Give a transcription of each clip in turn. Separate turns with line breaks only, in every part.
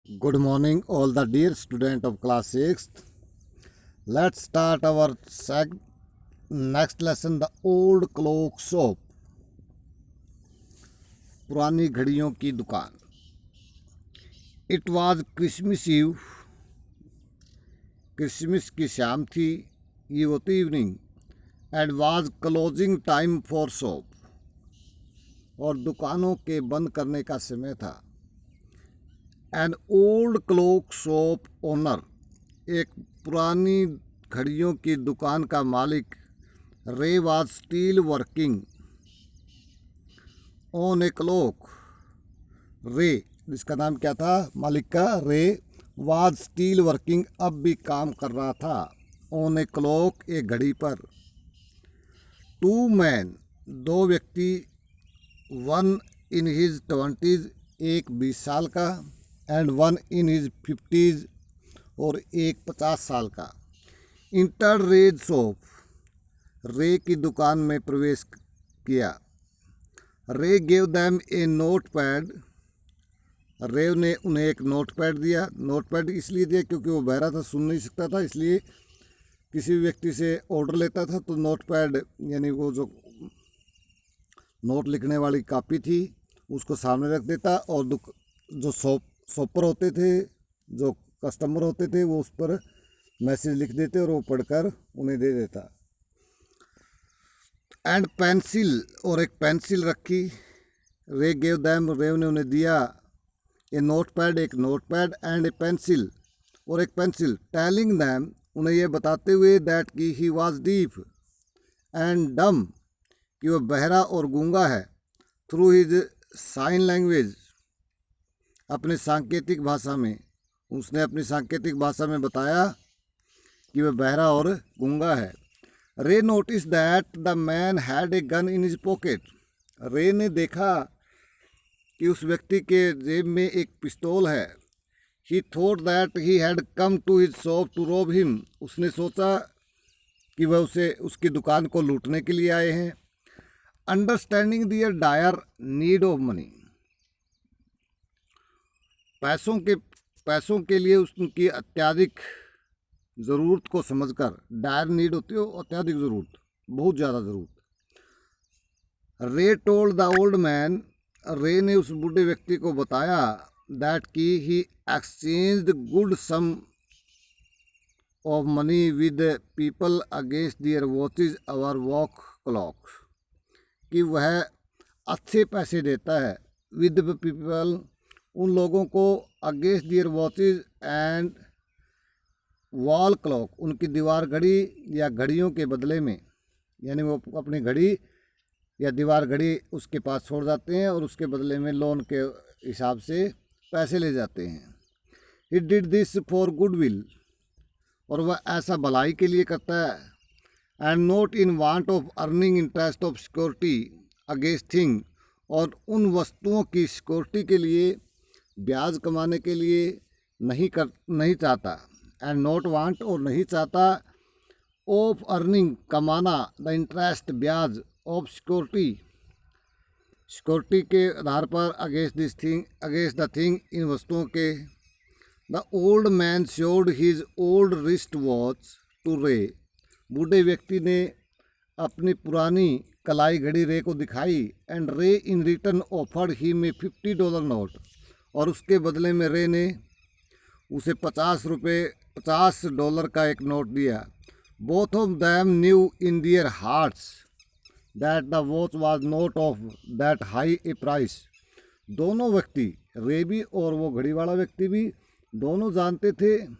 Good morning, all the dear student of class 6th. Let's start our next lesson, the old clock shop. पुरानी घड़ियों की दुकान. It was Christmas Eve. Christmas की शाम थी, ये होती evening, and was closing time for shop. और दुकानों के बंद करने का समय था. An old clock shop owner, एक पुरानी घड़ियों की दुकान का मालिक, रे was still working on a clock. रे, जिसका नाम क्या था मालिक का, रे वाज स्टिल वर्किंग, अब भी काम कर रहा था, ऑन ए क्लॉक, एक घड़ी पर. टू मैन, दो व्यक्ति, वन इन हिज 20s, एक 20 साल का, and one in his 50s, और एक 50 साल का, इंटर रेज शॉप, रे की दुकान में प्रवेश किया. रे गेव दैम ए नोट पैड, रे ने उन्हें एक नोट पैड दिया. नोट पैड इसलिए दिया क्योंकि वो बहरा था, सुन नहीं सकता था, इसलिए किसी भी व्यक्ति से ऑर्डर लेता था तो नोट पैड यानी वो जो नोट लिखने वाली कापी थी उसको सामने रख देता, और जो शॉपर होते थे, जो कस्टमर होते थे, वो उस पर मैसेज लिख देते और वो पढ़कर उन्हें दे देता. एंड पेंसिल, और एक पेंसिल रखी. रे गेव दैम, रे ने उन्हें दिया ए नोट पैड, एक note pad, and A pencil, और एक पेंसिल. टेलिंग दैम, उन्हें यह बताते हुए दैट कि ही वाज डीफ एंड डम, कि वह बहरा और गूंगा है. थ्रू हिज साइन लैंग्वेज, अपने सांकेतिक भाषा में, उसने अपनी सांकेतिक भाषा में बताया कि वह बहरा और गूंगा है. रे notice that the man had a gun in his pocket, रे ने देखा कि उस व्यक्ति के जेब में एक पिस्तौल है. He thought that he had come to his shop to rob him, उसने सोचा कि वह उसकी दुकान को लूटने के लिए आए हैं. Understanding their dire need of money, पैसों के लिए उनकी अत्यधिक ज़रूरत को समझकर, डायर नीड होती है अत्यधिक ज़रूरत, बहुत ज़्यादा ज़रूरत. रे टोल्ड द ओल्ड मैन, रे ने उस बूढ़े व्यक्ति को बताया दैट कि he exchanged good sum of money with people against their watches our walk clocks, कि वह अच्छे पैसे देता है विद पीपल, उन लोगों को, against their watches and wall clock, उनकी दीवार घड़ी या घड़ियों के बदले में, यानी वो अपनी घड़ी या दीवार घड़ी उसके पास छोड़ जाते हैं और उसके बदले में लोन के हिसाब से पैसे ले जाते हैं. He did this for goodwill, और वह ऐसा भलाई के लिए करता है. And not in want of earning interest of security against thing, और उन वस्तुओं की सिक्योरिटी के लिए, ब्याज कमाने के लिए नहीं चाहता. एंड नॉट वांट, और नहीं चाहता, ऑफ अर्निंग, कमाना, द इंटरेस्ट, ब्याज, ऑफ सिक्योरिटी के आधार पर, अगेंस्ट द थिंग, इन वस्तुओं के. The old man showed his old wrist watch to Ray, बूढ़े व्यक्ति ने अपनी पुरानी कलाई घड़ी रे को दिखाई. एंड रे इन रिटर्न ऑफर्ड ही में $50 नोट, और उसके बदले में रे ने उसे $50 का एक नोट दिया. Both of them knew in their hearts that the watch was not of that high a price, दोनों व्यक्ति, रे भी और वो घड़ी वाला व्यक्ति भी, दोनों जानते थे कि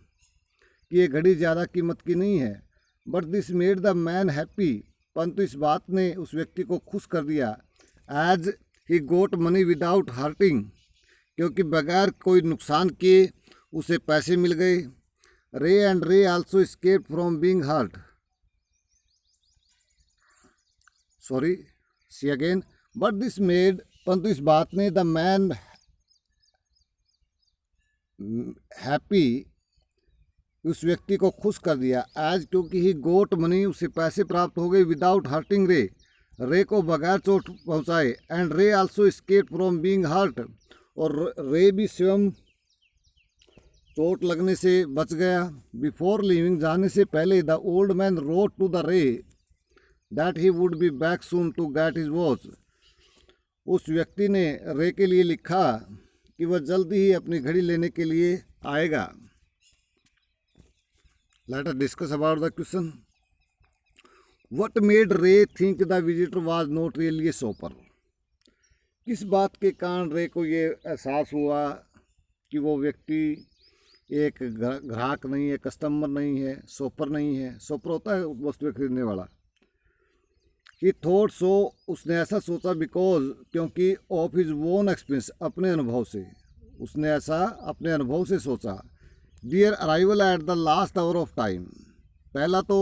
ये घड़ी ज़्यादा कीमत की नहीं है. But this made the man happy, परंतु इस बात ने उस व्यक्ति को खुश कर दिया. As he got money without hurting, क्योंकि बगैर कोई नुकसान किए उसे पैसे मिल गए. Ray and Ray also escaped from being hurt, sorry see again, but this made, परंतु इस बात ने द मैन हैप्पी, उस व्यक्ति को खुश कर दिया. एज, क्योंकि ही गोट मनी, उसे पैसे प्राप्त हो गए, विदाउट हर्टिंग रे, रे को बगैर चोट पहुँचाए. And Ray also escaped from being hurt, और रे भी स्वयं चोट लगने से बच गया। बिफोर लीविंग, जाने से पहले, the old man wrote to the Ray that he would be back soon to get his watch. उस व्यक्ति ने रे के लिए लिखा कि वह जल्दी ही अपनी घड़ी लेने के लिए आएगा। Let us discuss about the question. What made Ray think the visitor was not really a shopper. किस बात के कारण रे को ये एहसास हुआ कि वो व्यक्ति एक ग्राहक नहीं है, कस्टमर नहीं है, शॉपर नहीं है। शॉपर होता है वस्तुएं खरीदने वाला। ही थॉट सो, उसने ऐसा सोचा, बिकॉज, क्योंकि ऑफ हिज ओन एक्सपीरियंस, अपने अनुभव से, उसने ऐसा अपने अनुभव से सोचा। There arrival at the last hour of time, पहला तो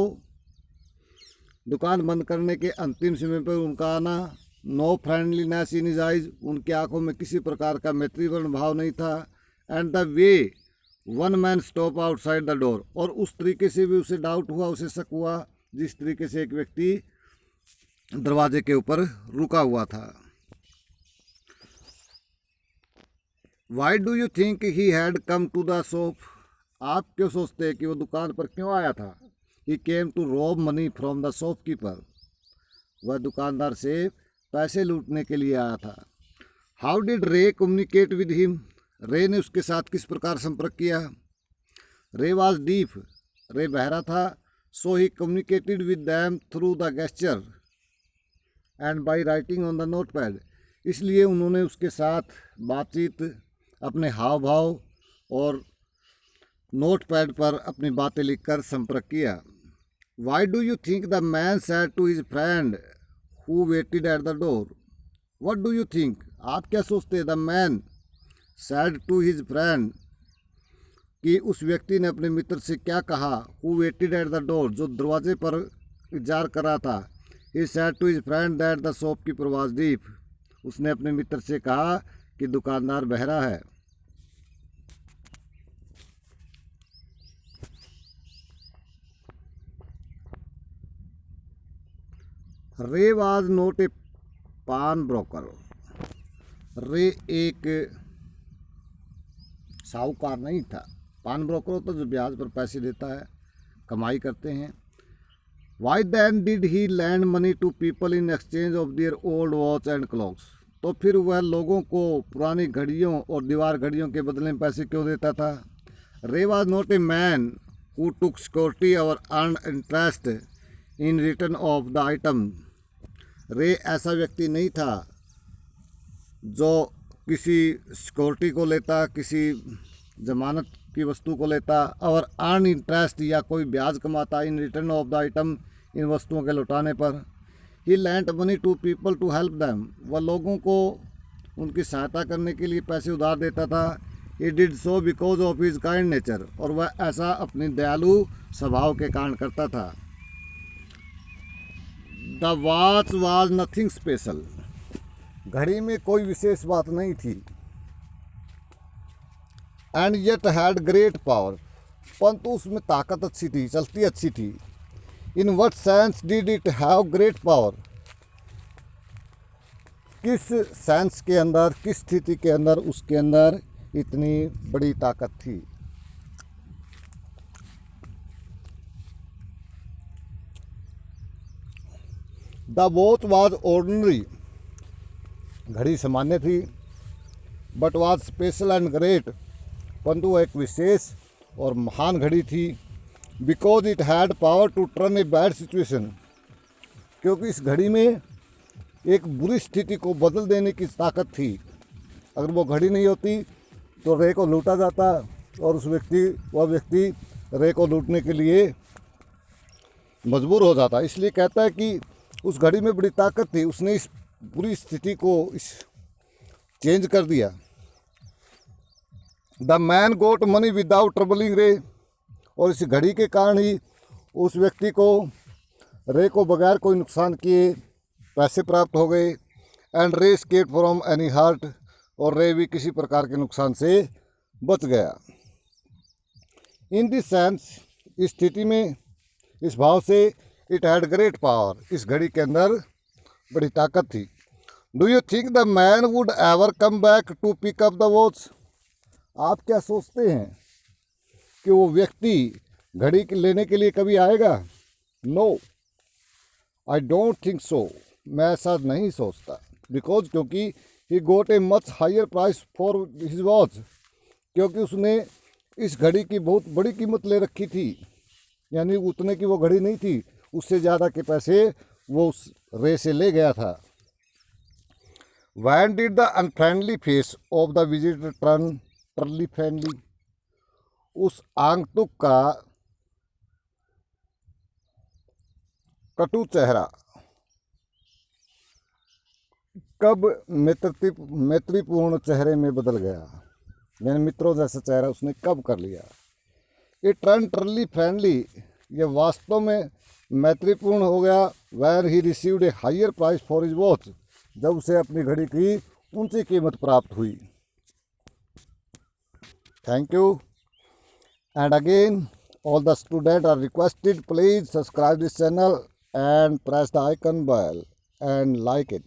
दुकान बंद करने के अंतिम समय पर उनका आना। No friendliness in his eyes, उनकी आंखों में किसी प्रकार का मैत्रीपूर्ण भाव नहीं था। And the way one man stop outside the door, और उस तरीके से भी उसे डाउट हुआ, उसे शक हुआ जिस तरीके से एक व्यक्ति दरवाजे के ऊपर रुका हुआ था। Why do you think he had come to the shop, आप क्यों सोचते हैं कि वो दुकान पर क्यों आया था। He came to rob money from the shopkeeper, वह दुकानदार से पैसे लूटने के लिए आया था। How did Ray communicate with him, Ray ने उसके साथ किस प्रकार संपर्क किया। रे वॉज डीफ, रे बहरा था। So he communicated with them through the gesture and by writing on the note pad, इसलिए उन्होंने उसके साथ बातचीत अपने हाव भाव और नोट पैड पर अपनी बातें लिखकर संपर्क किया। Why do you think the man said to his friend who waited at the door, what do you think, आप क्या सोचते हैं। The man said to his friend, कि उस व्यक्ति ने अपने मित्र से क्या कहा। Who waited at the door, जो दरवाजे पर इंतजार कर रहा था। He said to his friend that the shopkeeper was deaf, उसने अपने मित्र से कहा कि दुकानदार बहरा है। रे वाज नॉट ए पान ब्रोकर, रे एक साहूकार नहीं था। पान ब्रोकर होता जो ब्याज पर पैसे देता है, कमाई करते हैं। Why then did he lend money to people in exchange of their old watch and clocks, तो फिर वह लोगों को पुरानी घड़ियों और दीवार घड़ियों के बदले में पैसे क्यों देता था। Ray was not a man who took security और earn interest in return of the item, Ray ऐसा व्यक्ति नहीं था जो किसी सिक्योरिटी को लेता, किसी जमानत की वस्तु को लेता और अर्न इंटरेस्ट या कोई ब्याज कमाता in return of the item, इन वस्तुओं के लौटाने पर। He lend money to people to help them, वह लोगों को उनकी सहायता करने के लिए पैसे उधार देता था। He did so because of his kind nature, और वह ऐसा अपनी दयालु स्वभाव के कारण करता था। The watch was nothing special, घड़ी में कोई विशेष बात नहीं थी। And yet had great power, परंतु उसमें ताकत अच्छी थी, चलती अच्छी थी। In what sense did it have great power, किस सेंस के अंदर, किस स्थिति के अंदर उसके अंदर इतनी बड़ी ताकत थी। द वॉच वाज ऑर्डिनरी, घड़ी सामान्य थी। But was special and great, परंतु वह एक विशेष और महान घड़ी थी। Because it had power to turn a bad situation, क्योंकि इस घड़ी में एक बुरी स्थिति को बदल देने की ताकत थी। अगर वो घड़ी नहीं होती तो रे को लूटा जाता और वह व्यक्ति रे को लूटने के लिए मजबूर हो जाता। इसलिए कहता है कि उस घड़ी में बड़ी ताकत थी, उसने इस बुरी स्थिति को चेंज कर दिया। The man got money without troubling Ray, और इस घड़ी के कारण ही उस व्यक्ति को रे को बगैर कोई नुकसान किए पैसे प्राप्त हो गए। एंड रे एस्केप्ड फ्रॉम एनी हर्ट, और रे भी किसी प्रकार के नुकसान से बच गया। इन दिस सेंस, इस स्थिति में, इस भाव से, इट हैड ग्रेट पावर, इस घड़ी के अंदर बड़ी ताकत थी। Do you think the man would ever come back to pick up the watch, आप क्या सोचते हैं कि वो व्यक्ति घड़ी लेने के लिए कभी आएगा? No, I don't think so. मैं ऐसा नहीं सोचता। बिकॉज क्योंकि he got a much higher price for his watch, क्योंकि उसने इस घड़ी की बहुत बड़ी कीमत ले रखी थी, यानी उतने की वो घड़ी नहीं थी, उससे ज़्यादा के पैसे वो उस रे से ले गया था। When did the unfriendly face of the visitor turn truly friendly? उस आगंतुक का कटु चेहरा कब मैत्रीपूर्ण चेहरे में बदल गया, यानी मित्रों जैसा चेहरा उसने कब कर लिया। ये टर्न ट्रली फ्रेंडली, ये वास्तव में मैत्रीपूर्ण हो गया। When he received a higher price for his watch, जब उसे अपनी घड़ी की ऊंची कीमत प्राप्त हुई। Thank you. And again all the students are requested, please subscribe this channel and press the icon bell and like it.